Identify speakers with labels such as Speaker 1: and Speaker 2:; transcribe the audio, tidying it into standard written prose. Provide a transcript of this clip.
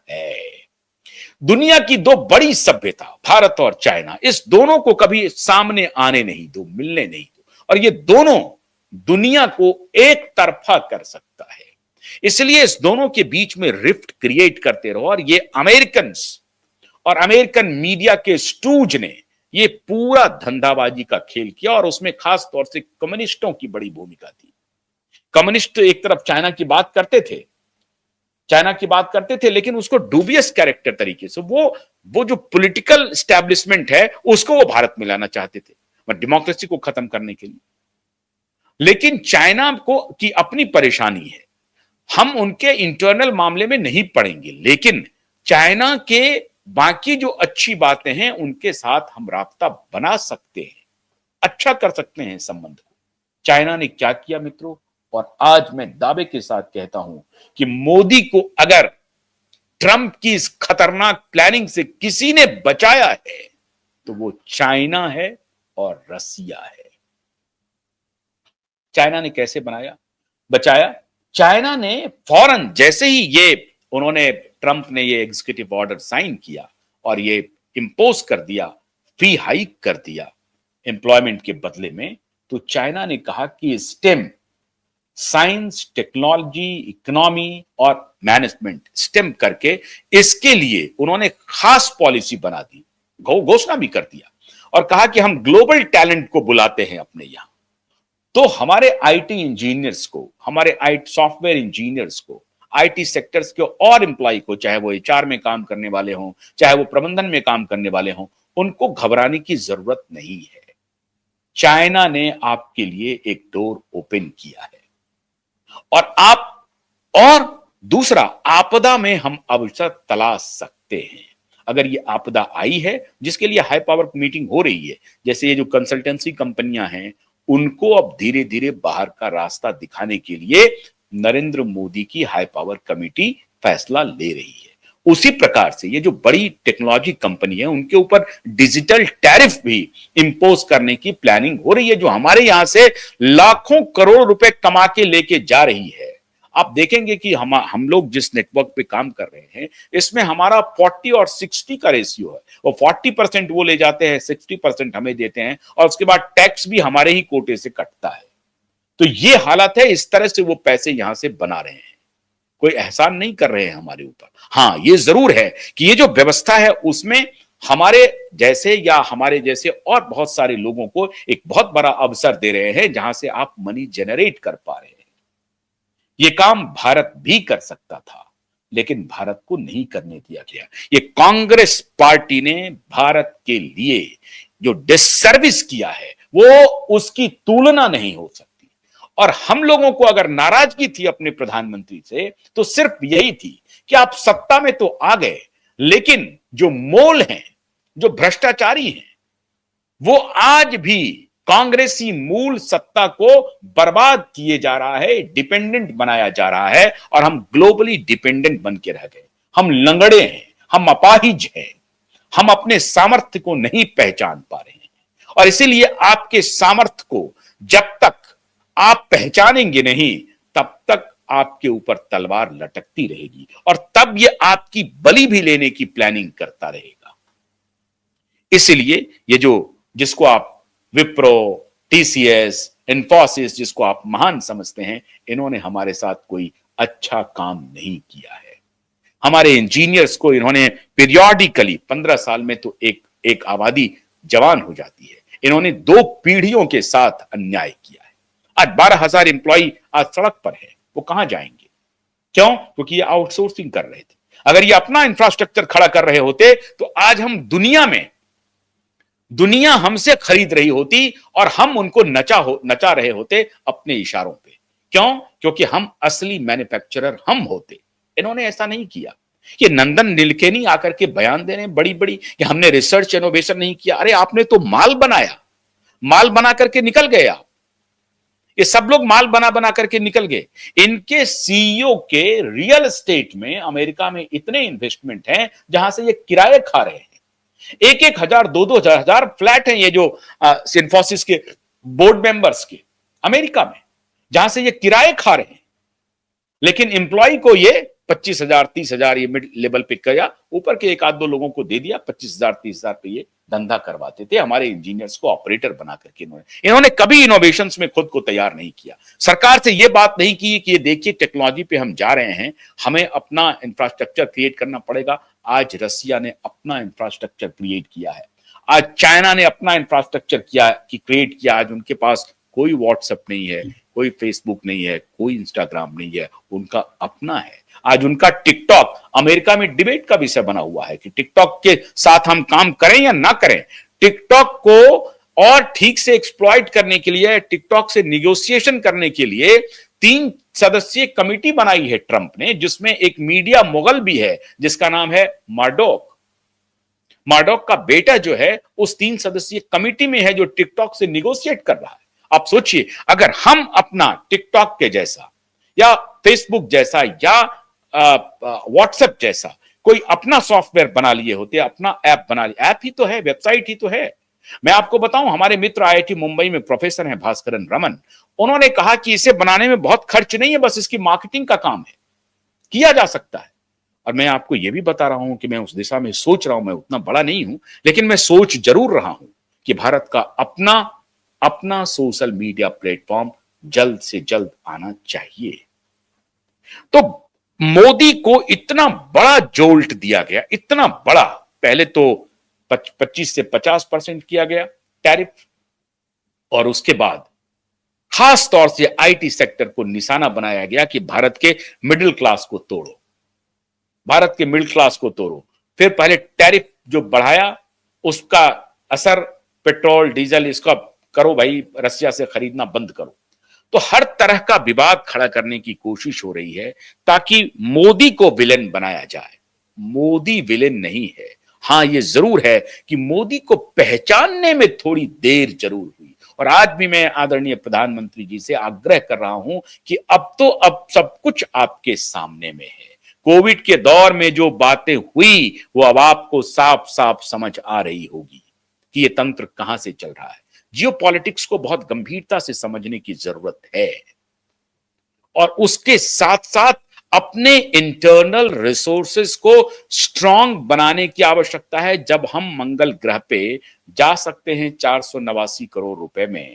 Speaker 1: है। दुनिया की दो बड़ी सभ्यता भारत और चाइना, इस दोनों को कभी सामने आने नहीं दो, मिलने नहीं दो, और ये दोनों दुनिया को एक तरफा कर सकता है। इसलिए इस दोनों के बीच में रिफ्ट क्रिएट करते रहो, और ये अमेरिकन और अमेरिकन मीडिया के स्टूज ने ये पूरा धंधाबाजी का खेल किया, और उसमें खास तौर से कम्युनिस्टों की बड़ी भूमिका थी। कम्युनिस्ट एक तरफ चाइना की बात करते थे, लेकिन उसको डूबियस कैरेक्टर तरीके से वो जो पॉलिटिकल स्टैब्लिशमेंट है उसको वो भारत में लाना चाहते थे, डेमोक्रेसी को खत्म करने के लिए। लेकिन चाइना को की अपनी परेशानी है, हम उनके इंटरनल मामले में नहीं पड़ेंगे, लेकिन चाइना के बाकी जो अच्छी बातें हैं उनके साथ हम राब्ता बना सकते हैं, अच्छा कर सकते हैं संबंध को। चाइना ने क्या किया मित्रों, और आज मैं दावे के साथ कहता हूं कि मोदी को अगर ट्रंप की इस खतरनाक प्लानिंग से किसी ने बचाया है तो वो चाइना है और रसिया है। चाइना ने कैसे बचाया? चाइना ने फौरन जैसे ही ट्रंप ने ये एग्जीक्यूटिव ऑर्डर साइन किया और ये इंपोज कर दिया, फी हाइक कर दिया एम्प्लॉयमेंट के बदले में, तो चाइना ने कहा कि स्टेम, साइंस, टेक्नोलॉजी, इकोनॉमी और मैनेजमेंट, स्टेम करके इसके लिए उन्होंने खास पॉलिसी बना दी, घोषणा भी कर दिया, और कहा कि हम ग्लोबल टैलेंट को बुलाते हैं अपने यहां। तो हमारे आईटी इंजीनियर्स को, हमारे सॉफ्टवेयर इंजीनियर्स को, आईटी सेक्टर्स के और एम्प्लॉय को, चाहे वो एचआर में काम करने वाले हों, चाहे वो प्रबंधन में काम करने वाले हों, उनको घबराने की जरूरत नहीं है। चाइना ने आपके लिए एक डोर ओपन किया है, और दूसरा, आपदा में हम अवसर तलाश सकते हैं। अगर ये आपदा आई है जिसके लिए हाई पावर मीटिंग हो रही है, जैसे ये जो कंसल्टेंसी कंपनियां हैं, उनको अब धीरे धीरे बाहर का रास्ता दिखाने के लिए नरेंद्र मोदी की हाई पावर कमेटी फैसला ले रही है। उसी प्रकार से ये जो बड़ी टेक्नोलॉजी कंपनी है उनके ऊपर डिजिटल टैरिफ भी इंपोज करने की प्लानिंग हो रही है, जो हमारे यहां से लाखों करोड़ रुपए कमा के लेके जा रही है। आप देखेंगे कि हम लोग जिस नेटवर्क पे काम कर रहे हैं, इसमें हमारा 40 और 60 का रेशियो है। वो 40% वो ले जाते हैं, 60% हमें देते हैं, और उसके बाद टैक्स भी हमारे ही कोटे से कटता है। तो ये हालत है, इस तरह से वो पैसे यहां से बना रहे हैं, कोई एहसान नहीं कर रहे हैं हमारे ऊपर। हाँ, ये जरूर है कि ये जो व्यवस्था है उसमें हमारे जैसे और बहुत सारे लोगों को एक बहुत बड़ा अवसर दे रहे हैं, जहां से आप मनी जनरेट कर पा रहे हैं। ये काम भारत भी कर सकता था, लेकिन भारत को नहीं करने दिया गया। ये कांग्रेस पार्टी ने भारत के लिए जो डिससर्विस किया है वो उसकी तुलना नहीं हो सकती। और हम लोगों को अगर नाराजगी थी अपने प्रधानमंत्री से, तो सिर्फ यही थी कि आप सत्ता में तो आ गए, लेकिन जो मोल हैं, जो भ्रष्टाचारी हैं, वो आज भी कांग्रेसी मूल सत्ता को बर्बाद किए जा रहा है, डिपेंडेंट बनाया जा रहा है, और हम ग्लोबली डिपेंडेंट बन के रह गए। हम लंगड़े हैं, हम अपाहिज हैं, हम अपने सामर्थ्य को नहीं पहचान पा रहे हैं। और इसीलिए आपके सामर्थ्य को जब तक आप पहचानेंगे नहीं, तब तक आपके ऊपर तलवार लटकती रहेगी, और तब ये आपकी बलि भी लेने की प्लानिंग करता रहेगा। इसलिए ये जिसको आप विप्रो, टीसीएस, इन्फोसिस, जिसको आप महान समझते हैं, इन्होंने हमारे साथ कोई अच्छा काम नहीं किया है। हमारे इंजीनियर्स को इन्होंने पीरियोडिकली 15 साल में तो एक आबादी जवान हो जाती है, इन्होंने 2 पीढ़ियों के साथ अन्याय किया है। आज 12,000 एम्प्लॉय आज सड़क पर है, वो कहां जाएंगे? क्यों? क्योंकि ये आउटसोर्सिंग कर रहे थे। अगर ये अपना इंफ्रास्ट्रक्चर खड़ा कर रहे होते तो आज हम दुनिया हमसे खरीद रही होती, और हम उनको नचा रहे होते अपने इशारों पे। क्यों? क्योंकि हम असली मैन्युफैक्चरर हम होते। इन्होंने ऐसा नहीं किया। ये नंदन नीलेकनी आकर के बयान दे रहे हैं बड़ी बड़ी कि हमने रिसर्च इनोवेशन नहीं किया। अरे आपने तो माल बनाया, माल बना करके निकल गए आप। ये सब लोग माल बना करके निकल गए। इनके सीईओ के रियल एस्टेट में अमेरिका में इतने इन्वेस्टमेंट हैं जहां से ये किराए खा रहे हैं। 1-1 हजार, 2-2 हजार फ्लैट हैं ये जो इन्फोसिस के बोर्ड मेंबर्स के अमेरिका में, जहां से ये किराए खा रहे हैं। लेकिन एम्प्लॉय को ये 25,000 30,000 ये मिड लेवल पे किया, ऊपर के एक आध दो लोगों को दे दिया, 25,000 30,000 पे ये धंधा करवाते थे हमारे इंजीनियर्स को ऑपरेटर बना करके। इन्होंने कभी इनोवेशंस में खुद को तैयार नहीं किया। सरकार से ये बात नहीं की कि ये देखिए टेक्नोलॉजी पे हम जा रहे हैं, हमें अपना इंफ्रास्ट्रक्चर क्रिएट करना पड़ेगा। आज रसिया ने अपना इंफ्रास्ट्रक्चर क्रिएट किया है, आज चाइना ने अपना इंफ्रास्ट्रक्चर किया कि क्रिएट किया। आज उनके पास कोई व्हाट्सएप नहीं है, कोई फेसबुक नहीं है, कोई इंस्टाग्राम नहीं है, उनका अपना है। आज उनका टिकटॉक अमेरिका में डिबेट का विषय बना हुआ है कि टिकटॉक के साथ हम काम करें या ना करें। टिकटॉक को और ठीक से एक्सप्लॉइट करने के लिए, टिकटॉक से निगोशिएशन करने के लिए 3 सदस्यीय कमिटी बनाई है ट्रंप ने, जिसमें एक मीडिया मुगल भी है जिसका नाम है मर्डोक। मर्डोक का बेटा जो है उस 3 सदस्यीय कमिटी में है जो टिकटॉक से निगोशिएट कर रहा है। आप सोचिए, अगर हम अपना टिकटॉक के जैसा या फेसबुक जैसा या व्हाट्सएप जैसा कोई अपना सॉफ्टवेयर बना लिए होते, अपना ऐप बना लिया, ऐप ही तो है, वेबसाइट ही तो है। मैं आपको बताऊं, हमारे मित्र आईआईटी मुंबई में प्रोफेसर हैं भास्करन रमन, उन्होंने कहा कि इसे बनाने में बहुत खर्च नहीं है, बस इसकी मार्केटिंग का काम है, किया जा सकता है। और मैं आपको यह भी बता रहा हूं कि मैं उस दिशा में सोच रहा हूं, मैं उतना बड़ा नहीं हूं, लेकिन मैं सोच जरूर रहा हूं कि भारत का अपना सोशल मीडिया प्लेटफॉर्म जल्द से जल्द आना चाहिए। तो मोदी को इतना बड़ा जोल्ट दिया गया, इतना बड़ा, पहले तो 25 से 50% किया गया टैरिफ, और उसके बाद खास तौर से आईटी सेक्टर को निशाना बनाया गया कि भारत के मिडिल क्लास को तोड़ो, भारत के मिडिल क्लास को तोड़ो। फिर पहले टैरिफ जो बढ़ाया, उसका असर पेट्रोल डीजल इसका करो भाई, रसिया से खरीदना बंद करो। तो हर तरह का विवाद खड़ा करने की कोशिश हो रही है ताकि मोदी को विलेन बनाया जाए। मोदी विलेन नहीं है। हां, यह जरूर है कि मोदी को पहचानने में थोड़ी देर जरूर हुई, और आज भी मैं आदरणीय प्रधानमंत्री जी से आग्रह कर रहा हूं कि अब सब कुछ आपके सामने में है। कोविड के दौर में जो बातें हुई वो अब आपको साफ साफ समझ आ रही होगी कि ये तंत्र कहां से चल रहा है। जियोपॉलिटिक्स को बहुत गंभीरता से समझने की जरूरत है, और उसके साथ साथ अपने इंटरनल रिसोर्सेस को स्ट्रांग बनाने की आवश्यकता है। जब हम मंगल ग्रह पे जा सकते हैं 489 करोड़ रुपए में,